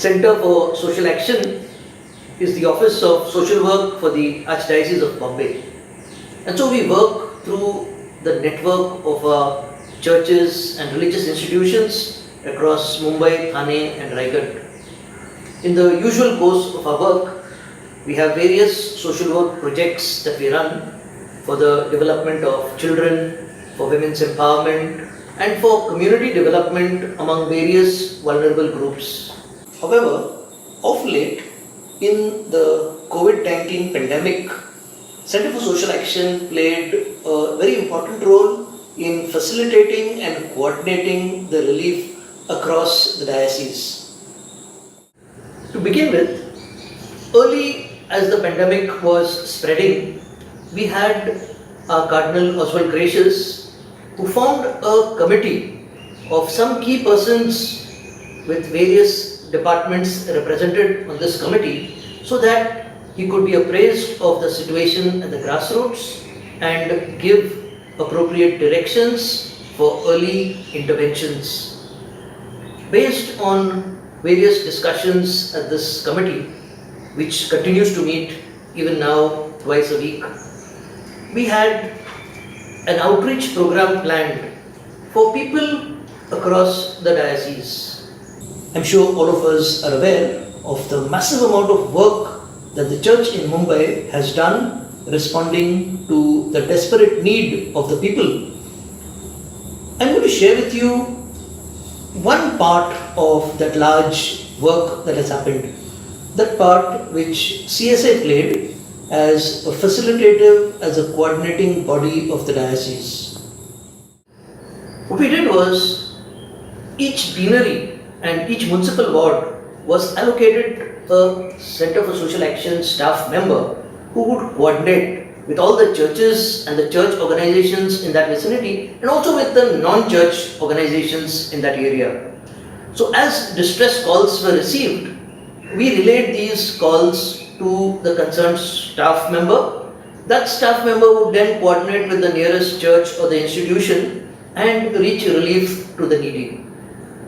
Center for Social Action is the Office of Social Work for the Archdiocese of Mumbai. And so we work through the network of our churches and religious institutions across Mumbai, Thane and Raigad. In the usual course of our work, we have various social work projects that we run for the development of children, for women's empowerment and for community development among various vulnerable groups. However, of late, in the COVID-19 pandemic, Center for Social Action played a very important role in facilitating and coordinating the relief across the diocese. To begin with, early as the pandemic was spreading, we had our Cardinal Oswald Gracious, who formed a committee of some key persons with various departments represented on this committee so that he could be appraised of the situation at the grassroots and give appropriate directions for early interventions. Based on various discussions at this committee, which continues to meet even now twice a week, we had an outreach program planned for people across the diocese. I'm sure all of us are aware of the massive amount of work that the church in Mumbai has done responding to the desperate need of the people. I'm going to share with you one part of that large work that has happened, that part which CSA played as a facilitative, as a coordinating body of the diocese. What we did was, each deanery and each municipal ward was allocated a Center for Social Action staff member who would coordinate with all the churches and the church organizations in that vicinity and also with the non-church organizations in that area. So as distress calls were received, we relayed these calls to the concerned staff member. That staff member would then coordinate with the nearest church or the institution and reach relief to the needy.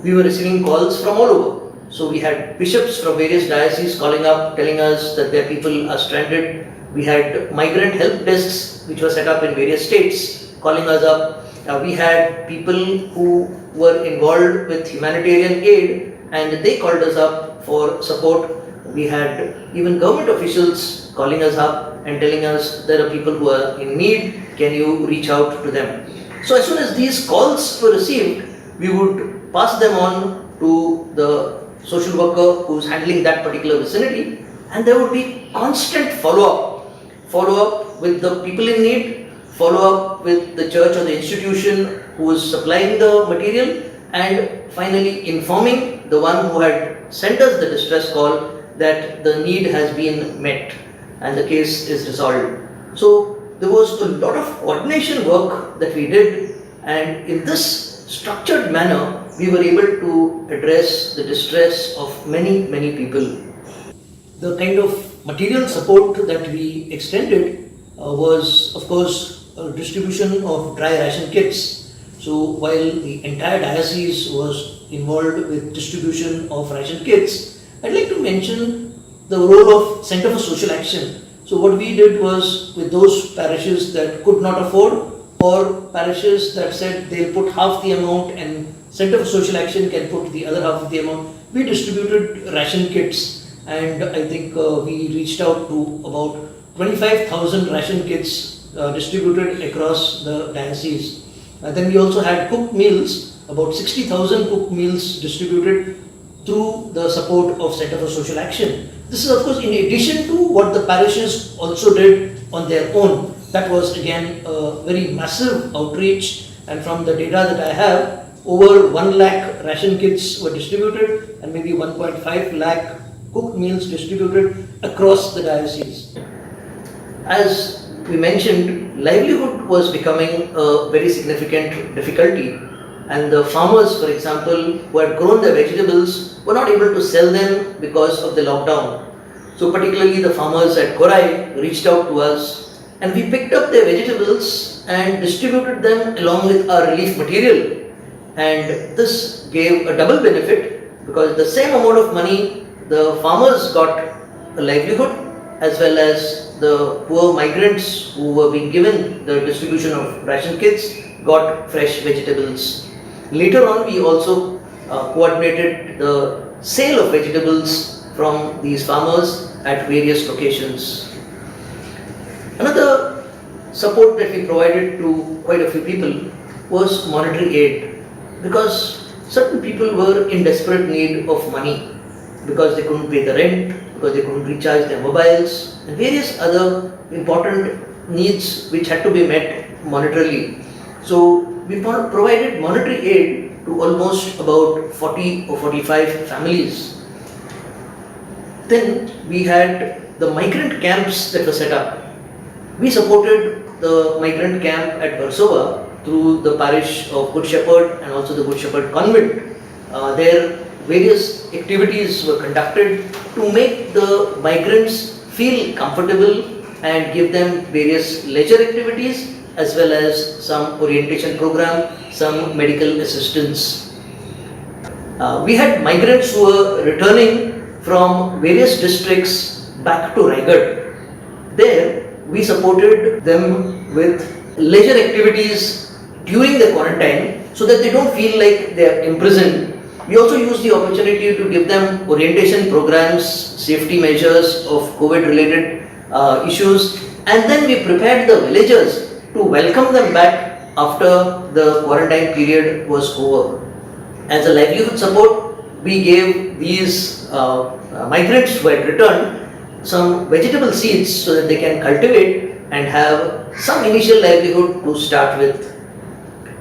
We were receiving calls from all over. So we had bishops from various dioceses calling up, telling us that their people are stranded. We had migrant help desks which were set up in various states calling us up. We had people who were involved with humanitarian aid and they called us up for support. We had even government officials calling us up and telling us there are people who are in need, can you reach out to them? So as soon as these calls were received, we would pass them on to the social worker who's handling that particular vicinity, and there would be constant follow-up with the people in need, follow-up with the church or the institution who was supplying the material, and finally informing the one who had sent us the distress call that the need has been met and the case is resolved. So there was a lot of coordination work that we did, and in this structured manner we were able to address the distress of many people. The kind of material support that we extended was of course a distribution of dry ration kits. So while the entire diocese was involved with distribution of ration kits, I'd like to mention the role of Center for Social Action. So what we did was, with those parishes that could not afford or parishes that said they'll put half the amount and Center for Social Action can put the other half of the amount, we distributed ration kits, and I think we reached out to about 25,000 ration kits distributed across the diocese. Then we also had cooked meals, about 60,000 cooked meals distributed through the support of Center for Social Action. This is of course in addition to what the parishes also did on their own. That was again a very massive outreach, and from the data that I have, over 1 lakh ration kits were distributed and maybe 1.5 lakh cooked meals distributed across the diocese. As we mentioned, livelihood was becoming a very significant difficulty, and the farmers, for example, who had grown their vegetables were not able to sell them because of the lockdown. So particularly the farmers at Korai reached out to us, and we picked up their vegetables and distributed them along with our relief material. And this gave a double benefit. because the same amount of money the farmers got a livelihood, as well as the poor migrants who were being given the distribution of ration kits got fresh vegetables. Later on, we also coordinated the sale of vegetables from these farmers at various locations. Another support that we provided to quite a few people was monetary aid, because certain people were in desperate need of money because they couldn't pay the rent, because they couldn't recharge their mobiles, and various other important needs which had to be met monetarily. So we provided monetary aid to almost about 40 or 45 families. Then we had the migrant camps that were set up. We supported the migrant camp at Warsaw through the parish of Good Shepherd and also the Good Shepherd Convent. There various activities were conducted to make the migrants feel comfortable and give them various leisure activities, as well as some orientation program, some medical assistance. We had migrants who were returning from various districts back to Raigad. There we supported them with leisure activities during the quarantine so that they don't feel like they are imprisoned. We also used the opportunity to give them orientation programs, safety measures of COVID-related issues, and then we prepared the villagers to welcome them back after the quarantine period was over. As a livelihood support, we gave these migrants who had returned some vegetable seeds so that they can cultivate and have some initial livelihood to start with.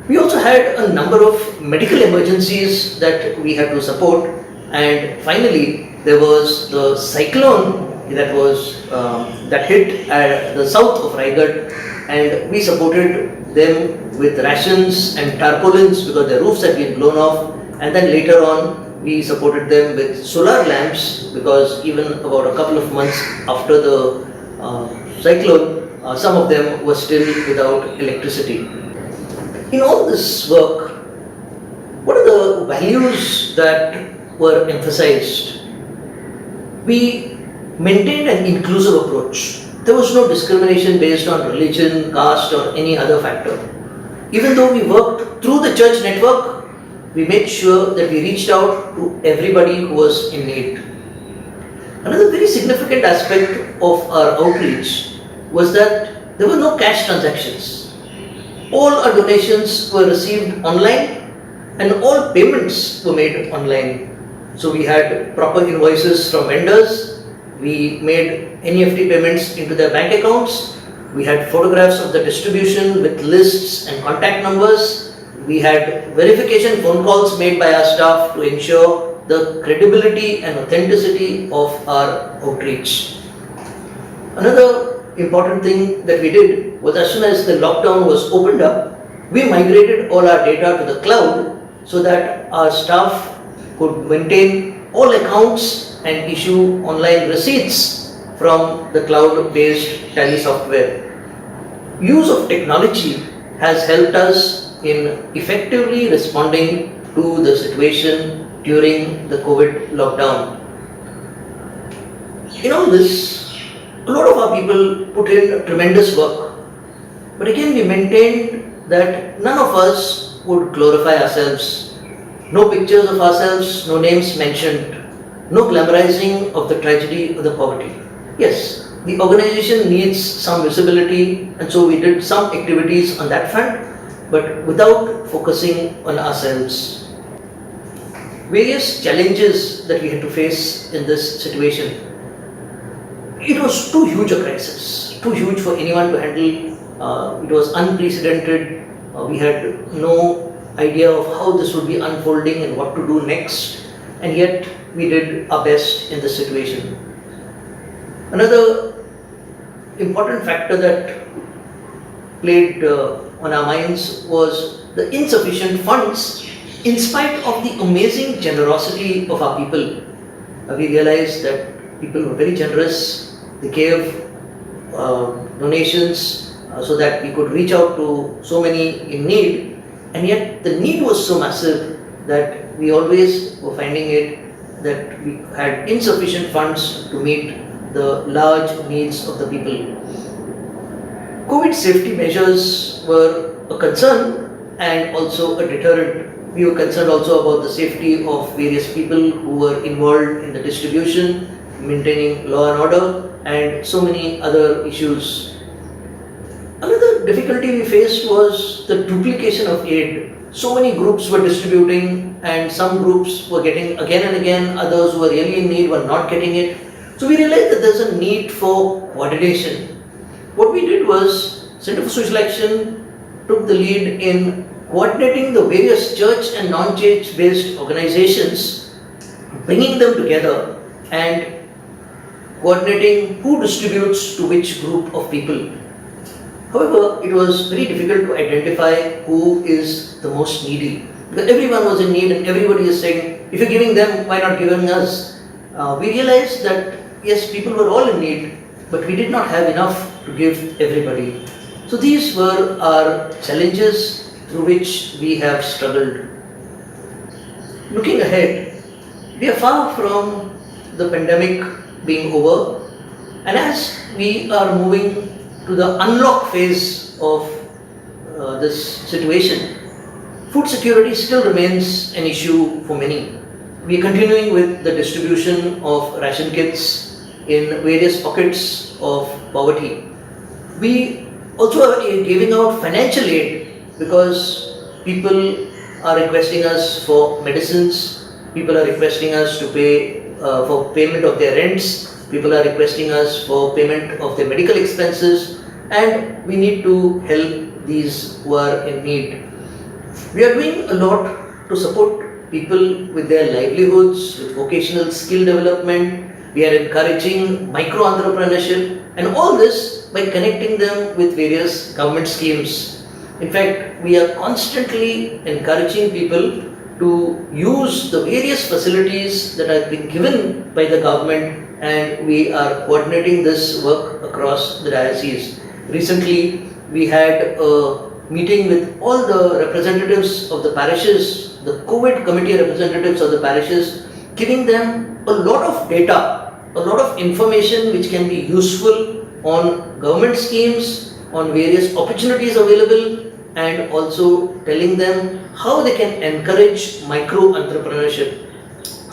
We also had a number of medical emergencies that we had to support, and finally there was the cyclone that hit at the south of Raigad, and we supported them with rations and tarpaulins because their roofs had been blown off, and then later on we supported them with solar lamps because even about a couple of months after the cyclone, some of them were still without electricity. In all this work, what are the values that were emphasized? We maintained an inclusive approach. There was no discrimination based on religion, caste, or any other factor. Even though we worked through the church network, we made sure that we reached out to everybody who was in need. Another very significant aspect of our outreach was that there were no cash transactions. All our donations were received online and all payments were made online. So we had proper invoices from vendors, we made NEFT payments into their bank accounts, we had photographs of the distribution with lists and contact numbers, we had verification phone calls made by our staff to ensure the credibility and authenticity of our outreach. Another important thing that we did was, as soon as the lockdown was opened up, we migrated all our data to the cloud so that our staff could maintain all accounts and issue online receipts from the cloud-based tally software. Use of technology has helped us in effectively responding to the situation during the COVID lockdown. In all this, a lot of our people put in tremendous work, but again we maintained that none of us would glorify ourselves. No pictures of ourselves, no names mentioned, no glamorizing of the tragedy or the poverty. Yes, the organization needs some visibility, and so we did some activities on that front, but without focusing on ourselves. Various challenges that we had to face in this situation. It was too huge a crisis, too huge for anyone to handle. It was unprecedented. We had no idea of how this would be unfolding and what to do next, and yet we did our best in this situation. Another important factor that played on our minds was the insufficient funds. In spite of the amazing generosity of our people, we realized that people were very generous. They gave donations so that we could reach out to so many in need, and yet the need was so massive that we always were finding it that we had insufficient funds to meet the large needs of the people. COVID safety measures were a concern and also a deterrent. We were concerned also about the safety of various people who were involved in the distribution, maintaining law and order, and so many other issues. Another difficulty we faced was the duplication of aid. So many groups were distributing, and some groups were getting again and again, others who were really in need were not getting it. So we realized that there's a need for coordination. What we did was, Center for Social Action took the lead in coordinating the various church and non-church based organizations, bringing them together and coordinating who distributes to which group of people. However, it was very difficult to identify who is the most needy. Because everyone was in need and everybody is saying, if you're giving them, why not giving us? We realized that yes, people were all in need, but we did not have enough to give everybody. So these were our challenges through which we have struggled. Looking ahead, we are far from the pandemic being over, and as we are moving to the unlock phase of this situation, food security still remains an issue for many. We are continuing with the distribution of ration kits in various pockets of poverty. We also are giving out financial aid because people are requesting us for medicines, people are requesting us to pay for payment of their rents, people are requesting us for payment of their medical expenses, and we need to help these who are in need. We are doing a lot to support people with their livelihoods, with vocational skill development. We are encouraging micro-entrepreneurship, and all this by connecting them with various government schemes. In fact, we are constantly encouraging people to use the various facilities that have been given by the government, and we are coordinating this work across the diocese. Recently, we had a meeting with all the representatives of the parishes, the COVID committee representatives of the parishes, giving them a lot of data, a lot of information which can be useful on government schemes, on various opportunities available, and also telling them how they can encourage micro-entrepreneurship.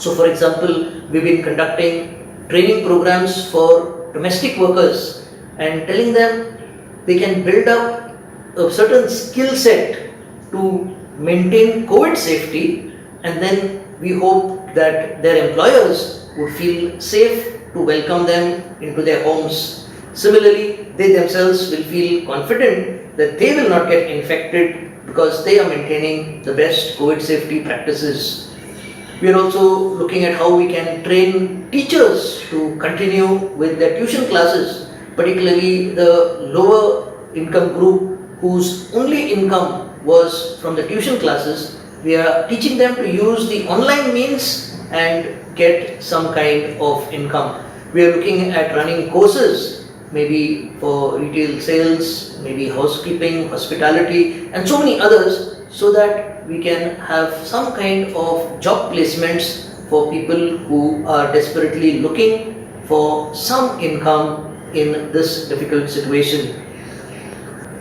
So for example, we've been conducting training programs for domestic workers and telling them they can build up a certain skill set to maintain COVID safety, and then we hope that their employers would feel safe to welcome them into their homes. Similarly, they themselves will feel confident that they will not get infected because they are maintaining the best COVID safety practices. We are also looking at how we can train teachers to continue with their tuition classes, particularly the lower income group whose only income was from the tuition classes. We are teaching them to use the online means and get some kind of income. We are looking at running courses, maybe for retail sales, maybe housekeeping, hospitality, and so many others, so that we can have some kind of job placements for people who are desperately looking for some income in this difficult situation.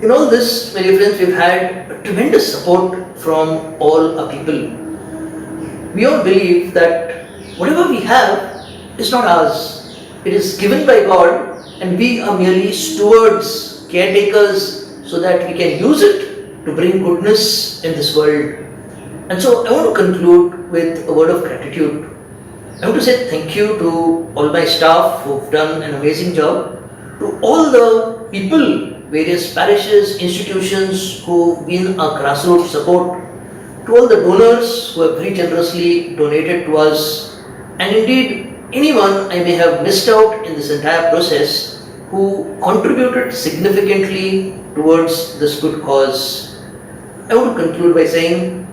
In all this, my dear friends, we've had tremendous support from all our people. We all believe that whatever we have is not ours. It is given by God, and we are merely stewards, caretakers, so that we can use it to bring goodness in this world. And so I want to conclude with a word of gratitude. I want to say thank you to all my staff who've done an amazing job, to all the people, various parishes, institutions who've been our grassroots support, to all the donors who have very generously donated to us, and indeed anyone I may have missed out in this entire process who contributed significantly towards this good cause. I want to conclude by saying,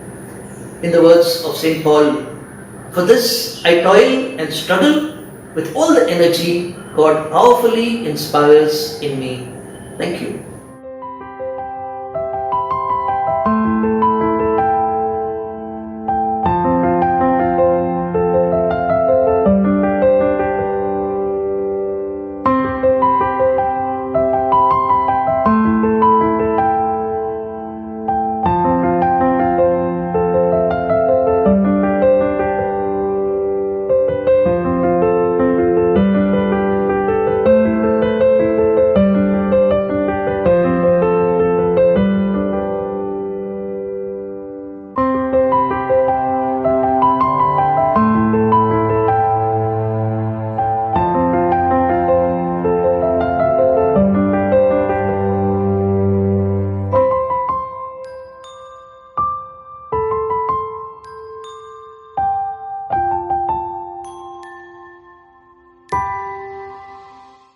in the words of St. Paul, "For this I toil and struggle with all the energy God powerfully inspires in me." Thank you.